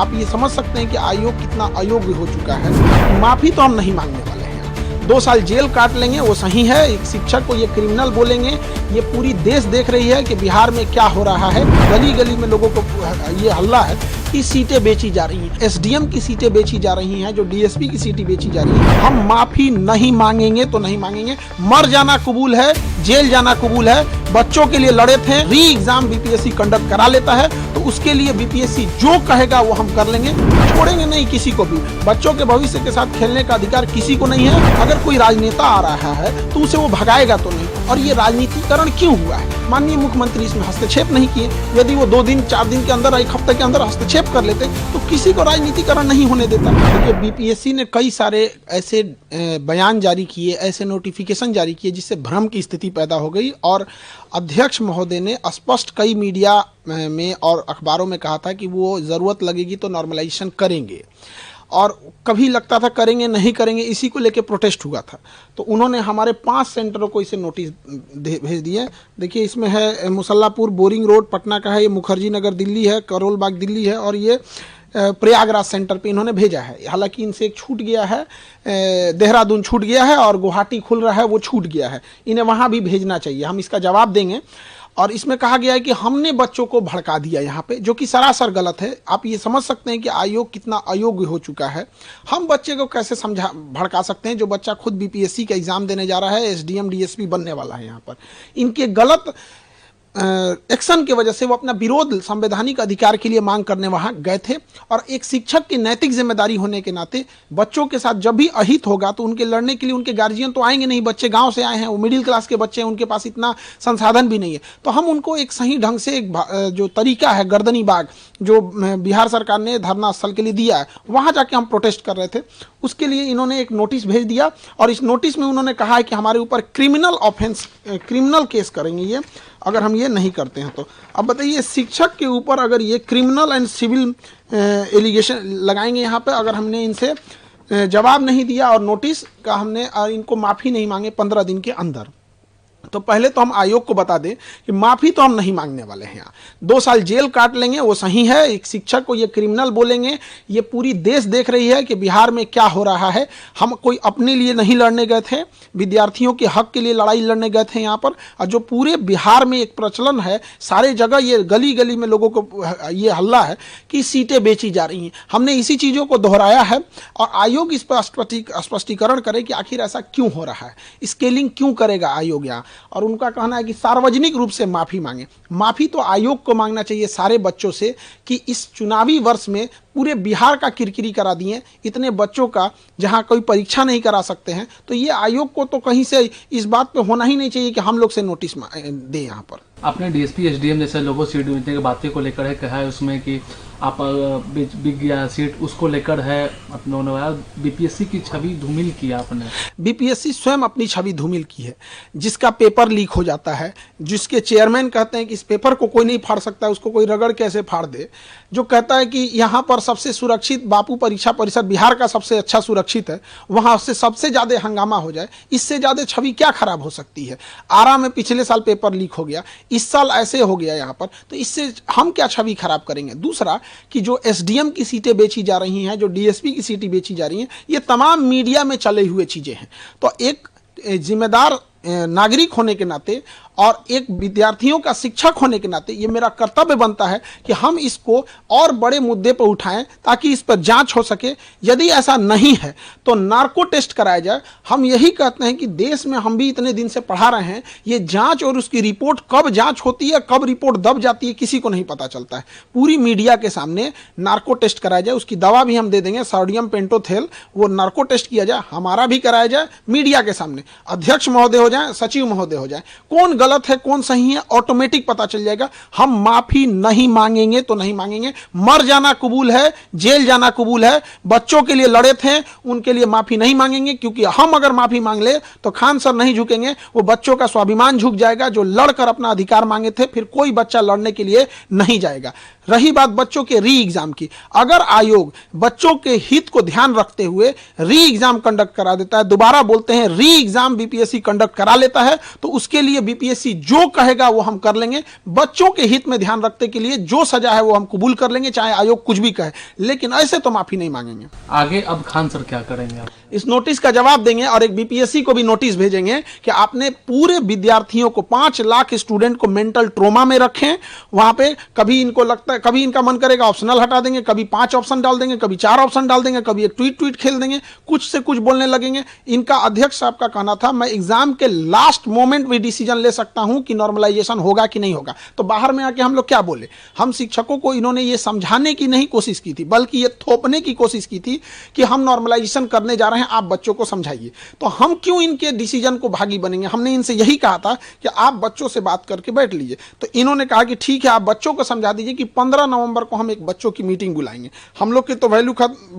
आप ये समझ सकते हैं कि आयोग कितना अयोग्य हो चुका है। माफी तो हम नहीं मांगने वाले हैं, 2 साल जेल काट लेंगे वो सही है। एक शिक्षक को ये क्रिमिनल बोलेंगे, ये पूरी देश देख रही है कि बिहार में क्या हो रहा है। गली गली में लोगों को ये हल्ला है कि सीटें बेची जा रही हैं, एसडीएम की सीटें बेची जा रही हैं, जो डीएसपी की सीटें बेची जा रही हैं। हम माफी नहीं मांगेंगे तो नहीं मांगेंगे। मर जाना कबूल है, जेल जाना कबूल है। बच्चों के लिए लड़े थे, री एग्जाम बीपीएससी कंडक्ट करा लेता है तो उसके लिए बीपीएससी जो कहेगा वो हम कर लेंगे, छोड़ेंगे नहीं किसी को भी। बच्चों के भविष्य के साथ खेलने का अधिकार किसी को नहीं है। अगर कोई राजनेता आ रहा है तो उसे वो भगाएगा तो नहीं। और ये राजनीतिकरण क्यों हुआ है? माननीय मुख्यमंत्री इसमें हस्तक्षेप नहीं किए। यदि वो 2 दिन 4 दिन के अंदर, 1 हफ्ते के अंदर हस्तक्षेप कर लेते तो किसी को राजनीतिकरण नहीं होने देता। देखिए, बीपीएससी ने कई सारे ऐसे बयान जारी किए, ऐसे नोटिफिकेशन जारी किए जिससे भ्रम की स्थिति पैदा हो गई। और अध्यक्ष महोदय ने स्पष्ट कई मीडिया में और अखबारों में कहा था कि वो ज़रूरत लगेगी तो नॉर्मलाइजेशन करेंगे, और कभी लगता था करेंगे नहीं करेंगे, इसी को लेके प्रोटेस्ट हुआ था। तो उन्होंने हमारे 5 सेंटरों को इसे नोटिस भेज दिए। देखिए, इसमें है मुसल्लापुर बोरिंग रोड पटना का है, ये मुखर्जी नगर दिल्ली है, करोल बाग दिल्ली है, और ये प्रयागराज सेंटर पे इन्होंने भेजा है। हालांकि इनसे एक छूट गया है, देहरादून छूट गया है और गुवाहाटी खुल रहा है, वो छूट गया है। इन्हें वहाँ भी भेजना चाहिए, हम इसका जवाब देंगे। और इसमें कहा गया है कि हमने बच्चों को भड़का दिया यहाँ पे, जो कि सरासर गलत है। आप ये समझ सकते हैं कि आयोग कितना अयोग्य हो चुका है। हम बच्चे को कैसे भड़का सकते हैं जो बच्चा खुद बीपीएससी का एग्जाम देने जा रहा है, एसडीएम डीएसपी बनने वाला है। यहाँ पर इनके गलत एक्शन की वजह से वो अपना विरोध संवैधानिक अधिकार के लिए मांग करने वहां गए थे। और एक शिक्षक की नैतिक जिम्मेदारी होने के नाते बच्चों के साथ जब भी अहित होगा तो उनके लड़ने के लिए उनके गार्जियन तो आएंगे नहीं। बच्चे गांव से आए हैं, वो मिडिल क्लास के बच्चे हैं, उनके पास इतना संसाधन भी नहीं है। तो हम उनको एक सही ढंग से एक जो तरीका है, गर्दनी बाग जो बिहार सरकार ने धरना स्थल के लिए दिया है, वहां जाके हम प्रोटेस्ट कर रहे थे। उसके लिए इन्होंने एक नोटिस भेज दिया और इस नोटिस में उन्होंने कहा है कि हमारे ऊपर क्रिमिनल ऑफेंस, क्रिमिनल केस करेंगे ये, अगर हम ये नहीं करते हैं तो। अब बताइए, शिक्षक के ऊपर अगर ये क्रिमिनल एंड सिविल एलिगेशन लगाएंगे यहाँ पे, अगर हमने इनसे जवाब नहीं दिया और नोटिस का हमने इनको माफ़ी नहीं मांगे 15 दिन के अंदर, तो पहले तो हम आयोग को बता दें कि माफ़ी तो हम नहीं मांगने वाले हैं। 2 साल जेल काट लेंगे वो सही है। एक शिक्षक को ये क्रिमिनल बोलेंगे, ये पूरी देश देख रही है कि बिहार में क्या हो रहा है। हम कोई अपने लिए नहीं लड़ने गए थे, विद्यार्थियों के हक के लिए लड़ाई लड़ने गए थे यहाँ पर। और जो पूरे बिहार में एक प्रचलन है, सारे जगह ये गली गली में लोगों को ये हल्ला है कि सीटें बेची जा रही हैं। हमने इसी चीज़ों को दोहराया है और आयोग इस पर स्पष्टीकरण करे कि आखिर ऐसा क्यों हो रहा है, स्केलिंग क्यों करेगा आयोग यहाँ। और उनका कहना है कि सार्वजनिक रूप से माफ़ी मांगे। माफ़ी तो आयोग को मांगना चाहिए सारे बच्चों से कि इस चुनावी वर्ष में पूरे बिहार का किरकिरी करा दिए, इतने बच्चों का, जहां कोई परीक्षा नहीं करा सकते हैं। तो ये आयोग को तो कहीं से इस बात पे होना ही नहीं चाहिए कि हम लोग से नोटिस दें यहाँ पर। आपने डीएसपी एसडीएम जैसे लोगों सीट मिलने की बातें को लेकर है कहा है उसमें कि आप बिक गया सीट, उसको लेकर है अपने बीपीएससी की छवि धूमिल की आपने। बीपीएससी स्वयं अपनी छवि धूमिल की है, जिसका पेपर लीक हो जाता है, जिसके चेयरमैन कहते हैं कि इस पेपर को कोई नहीं फाड़ सकता, उसको कोई रगड़ कैसे फाड़ दे, जो कहता है कि यहाँ पर सबसे सुरक्षित बापू परीक्षा परिषद बिहार का सबसे अच्छा सुरक्षित है, वहाँ से सबसे ज़्यादा हंगामा हो जाए, इससे ज़्यादा छवि क्या खराब हो सकती है। आरा में पिछले साल पेपर लीक हो गया, इस साल ऐसे हो गया यहाँ पर, तो इससे हम क्या छवि खराब करेंगे। दूसरा कि जो एसडीएम की सीटें बेची जा रही हैं, जो डीएसपी की सीटें बेची जा रही हैं, ये तमाम मीडिया में चले हुए चीज़ें हैं। तो एक जिम्मेदार नागरिक होने के नाते और एक विद्यार्थियों का शिक्षक होने के नाते ये मेरा कर्तव्य बनता है कि हम इसको और बड़े मुद्दे पर उठाएं ताकि इस पर जांच हो सके। यदि ऐसा नहीं है तो नार्को टेस्ट कराया जाए। हम यही कहते हैं कि देश में हम भी इतने दिन से पढ़ा रहे हैं, ये जांच और उसकी रिपोर्ट कब जांच होती है, कब रिपोर्ट दब जाती है, किसी को नहीं पता चलता है। पूरी मीडिया के सामने नार्को टेस्ट कराया जाए, उसकी दवा भी हम दे देंगे, सोडियम पेंटोथेल, वो नार्को टेस्ट किया जाए, हमारा भी कराया जाए मीडिया के सामने। अध्यक्ष महोदय हो जाए, सचिव महोदय हो जाए, कौन गलत है कौन सही है ऑटोमेटिक पता चल जाएगा। हम माफी नहीं मांगेंगे तो नहीं मांगेंगे। मर जाना कबूल है, जेल जाना कबूल है। बच्चों के लिए लड़े थे, उनके लिए माफी नहीं मांगेंगे, क्योंकि हम अगर माफी मांग ले तो खान सर नहीं झुकेंगे, वो बच्चों का स्वाभिमान झुक जाएगा जो लड़कर अपना अधिकार मांगे थे। फिर कोई बच्चा लड़ने के लिए नहीं जाएगा। रही बात बच्चों के री एग्जाम की, अगर आयोग बच्चों के हित को ध्यान रखते हुए री एग्जाम कंडक्ट करा देता है, दोबारा बोलते हैं री एग्जाम बीपीएससी कंडक्ट करा लेता है, तो उसके लिए बीपीएससी जो कहेगा वो हम कर लेंगे। बच्चों के हित में ध्यान रखने के लिए जो सजा है वो हम कबूल कर लेंगे, चाहे आयोग कुछ भी कहे, लेकिन ऐसे तो माफी नहीं मांगेंगे। आगे अब खान सर क्या करेंगे आप? इस नोटिस का जवाब देंगे और एक बीपीएससी को भी नोटिस भेजेंगे कि आपने पूरे विद्यार्थियों को 5 लाख स्टूडेंट को मेंटल ट्रोमा में रखें। वहां पे कभी इनको लगता है, कभी इनका मन करेगा ऑप्शनल हटा देंगे, कभी 5 ऑप्शन डाल देंगे, कभी 4 ऑप्शन डाल देंगे, कभी एक ट्वीट खेल देंगे, कुछ से कुछ बोलने लगेंगे। इनका अध्यक्ष साहब का कहना था मैं एग्जाम के लास्ट मोमेंट भी डिसीजन ले सकता हूं कि नॉर्मलाइजेशन होगा कि नहीं होगा। तो बाहर में आके हम लोग क्या बोले? हम शिक्षकों को इन्होंने ये समझाने की नहीं कोशिश की थी, बल्कि ये थोपने की कोशिश की थी कि हम नॉर्मलाइजेशन करने जा रहे हैं, आप बच्चों को समझाइए। तो हम क्यों इनके डिसीजन को भागी बनेंगे? हमने इनसे यही कहा था कि आप बच्चों से बात करके बैठ लीजिए। तो इन्होंने कहा कि ठीक है, आप बच्चों को समझा दीजिए कि 15 नवंबर को हम एक बच्चों की मीटिंग बुलाएंगे। हम लोग के तो वैल्यू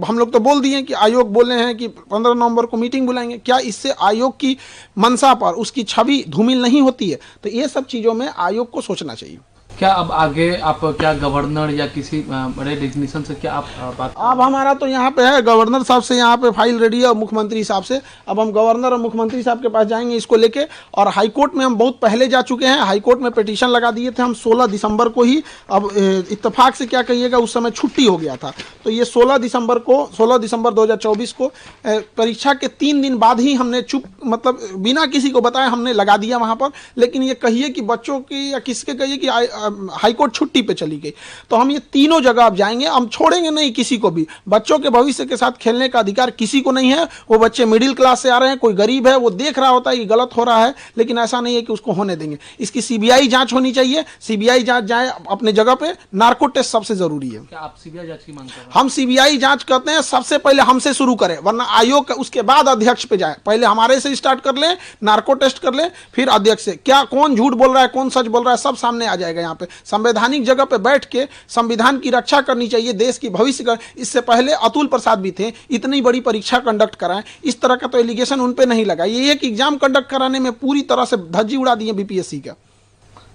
हम लोग तो बोल दिए कि आयोग बोले हैं कि 15 नवंबर को मीटिंग बुलाएंगे। क्या इससे आयोग की मंशा पर, उसकी छवि धूमिल नहीं होती है? तो ये सब चीजों में आयोग को सोचना चाहिए। क्या अब आगे आप क्या गवर्नर या किसी बड़े डिग्निशन से क्या आप बात? अब हमारा तो यहाँ पे है, गवर्नर साहब से यहाँ पे फाइल रेडी है और मुख्यमंत्री साहब से। अब हम गवर्नर और मुख्यमंत्री साहब के पास जाएंगे इसको लेके, और हाईकोर्ट में हम बहुत पहले जा चुके हैं। हाईकोर्ट में पिटीशन लगा दिए थे हम 16 दिसंबर को ही। अब इत्तेफाक से क्या कहिएगा, उस समय छुट्टी हो गया था, तो ये 16 दिसंबर 2024 को परीक्षा के 3 दिन बाद ही हमने मतलब बिना किसी को बताए हमने लगा दिया वहाँ पर। लेकिन ये कहिए कि बच्चों की या किसके कहिए कि हाईकोर्ट छुट्टी पे चली गई। तो हम ये तीनों जगह अब जाएंगे, हम छोड़ेंगे नहीं किसी को भी। बच्चों के भविष्य के साथ खेलने का अधिकार किसी को नहीं है। वो बच्चे मिडिल क्लास से आ रहे हैं, कोई गरीब है, वो देख रहा होता है कि गलत हो रहा है, लेकिन ऐसा नहीं है कि उसको होने देंगे। इसकी सीबीआई जांच होनी चाहिए। सीबीआई जांच जाए अपने जगह पे, नार्को टेस्ट सबसे जरूरी है। क्या आप सीबीआई जांच की मांग कर रहे हैं? हम सीबीआई जांच करते हैं, सबसे पहले हमसे शुरू करें, वरना आयोग उसके बाद अध्यक्ष पे जाए। पहले हमारे से स्टार्ट कर ले, नार्को टेस्ट कर ले, फिर अध्यक्ष से। क्या कौन झूठ बोल रहा है, कौन सच बोल रहा है, सब सामने आ जाएगा। यहाँ पे संवैधानिक जगह पे बैठ के संविधान की रक्षा करनी चाहिए, देश की भविष्य का। इससे पहले अतुल प्रसाद भी थे, इतनी बड़ी परीक्षा कंडक्ट कराएं, इस तरह का तो एलिगेशन उन पे नहीं लगा। ये एक एग्जाम कंडक्ट कराने में पूरी तरह से धज्जी उड़ा दी है बीपीएससी का।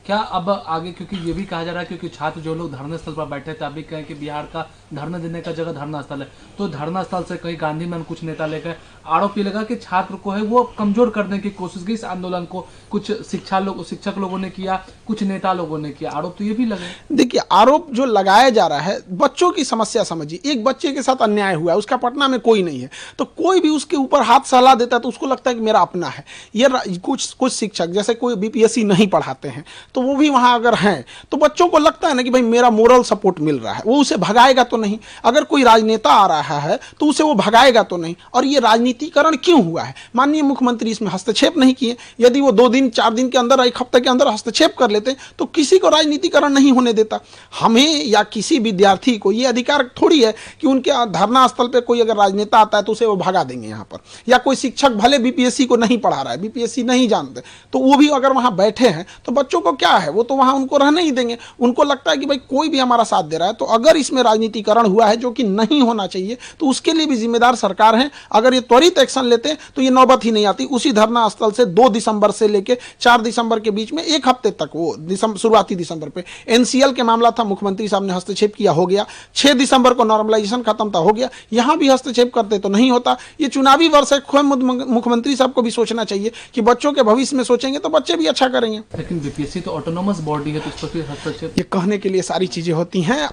क्या अब आगे, क्योंकि ये भी कहा जा रहा है क्योंकि छात्र जो लोग धरने स्थल पर बैठे थे, अभी कहें कि बिहार का धरना देने का जगह धरना स्थल है, तो धरना स्थल से कहीं गांधी मैन कुछ नेता लेकर आरोप ये लगा कि छात्र को है वो कमजोर करने की कोशिश की इस आंदोलन को। कुछ शिक्षक लोगों ने किया, कुछ नेता लोगों ने किया, आरोप तो ये भी लगे। देखिए, आरोप जो लगाया जा रहा है, बच्चों की समस्या समझिए। एक बच्चे के साथ अन्याय हुआ है, उसका पटना में कोई नहीं है, तो कोई भी उसके ऊपर हाथ सहला देता है तो उसको लगता है कि मेरा अपना है। ये कुछ शिक्षक जैसे कोई बीपीएससी नहीं पढ़ाते हैं, तो वो भी वहां अगर हैं तो बच्चों को लगता है ना कि भाई मेरा मोरल सपोर्ट मिल रहा है, वो उसे भगाएगा तो नहीं। अगर कोई राजनेता आ रहा है तो उसे वो भगाएगा तो नहीं। और ये राजनीतिकरण क्यों हुआ है? माननीय मुख्यमंत्री इसमें हस्तक्षेप नहीं किए। यदि वो 2 दिन 4 दिन के अंदर, 1 हफ्ते के अंदर हस्तक्षेप कर लेते तो किसी को राजनीतिकरण नहीं होने देता। हमें या किसी विद्यार्थी को ये अधिकार थोड़ी है कि उनके धरना स्थल पर कोई अगर राजनेता आता है तो उसे वो भगा देंगे यहाँ पर। या कोई शिक्षक भले बीपीएससी को नहीं पढ़ा रहा है, बीपीएससी नहीं जानते, तो वो भी अगर वहां बैठे हैं तो बच्चों को क्या है, वो तो वहां उनको रहने ही देंगे। उनको लगता है कि भाई कोई भी हमारा साथ दे रहा है। तो अगर इसमें राजनीतिकरण हुआ है, जो कि नहीं होना चाहिए, तो उसके लिए भी जिम्मेदार सरकार है। अगर ये त्वरित एक्शन लेते तो ये नौबत ही नहीं आती। उसी धरना स्थल से 2 दिसंबर से लेकर 4 दिसंबर के बीच में 1 हफ्ते तक, वो शुरुआती दिसंबर पे एनसीएल के मामला था, मुख्यमंत्री साहब ने हस्तक्षेप किया, हो गया। 6 दिसंबर को नॉर्मलाइजेशन खत्म था, हो गया। यहां भी हस्तक्षेप करते तो नहीं होता। ये चुनावी वर्ष है, मुख्यमंत्री साहब को भी सोचना चाहिए कि बच्चों के भविष्य में सोचेंगे तो बच्चे भी अच्छा करेंगे। लेकिन बीपीएससी तो ऑटोनोमस बॉडी है, तो इस पर फिर हस्तक्षेप? ये कहने के लिए सारी चीजें होती हैं।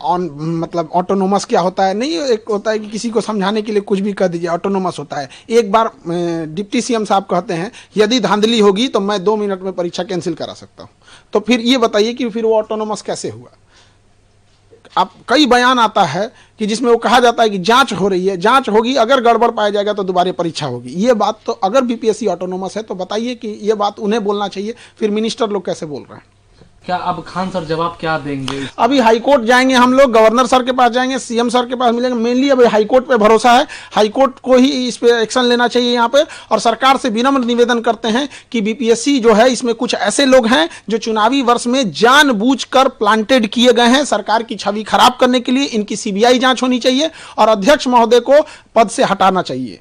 मतलब ऑटोनोमस क्या होता है? नहीं, एक होता है कि किसी को समझाने के लिए कुछ भी कह दीजिए, ऑटोनोमस होता है। एक बार डिप्टी सीएम साहब कहते हैं यदि धांधली होगी तो मैं 2 मिनट में परीक्षा कैंसिल करा सकता हूं। तो फिर ये बताइए कि फिर वो ऑटोनोमस कैसे हुआ? अब कई बयान आता है कि जिसमें वो कहा जाता है कि जांच हो रही है, जांच होगी, अगर गड़बड़ पाया जाएगा तो दोबारा परीक्षा होगी। ये बात तो अगर बीपीएससी ऑटोनोमस है तो बताइए कि ये बात उन्हें बोलना चाहिए, फिर मिनिस्टर लोग कैसे बोल रहे हैं? क्या अब खान सर जवाब क्या देंगे? अभी हाईकोर्ट जाएंगे हम लोग, गवर्नर सर के पास जाएंगे, सीएम सर के पास मिलेंगे। मेनली अभी हाईकोर्ट पे भरोसा है, हाईकोर्ट को ही इस पे एक्शन लेना चाहिए यहाँ पे। और सरकार से विनम्र निवेदन करते हैं कि बीपीएससी जो है, इसमें कुछ ऐसे लोग हैं जो चुनावी वर्ष में जानबूझकर प्लांटेड किए गए हैं सरकार की छवि खराब करने के लिए। इनकी सीबीआई जांच होनी चाहिए और अध्यक्ष महोदय को पद से हटाना चाहिए।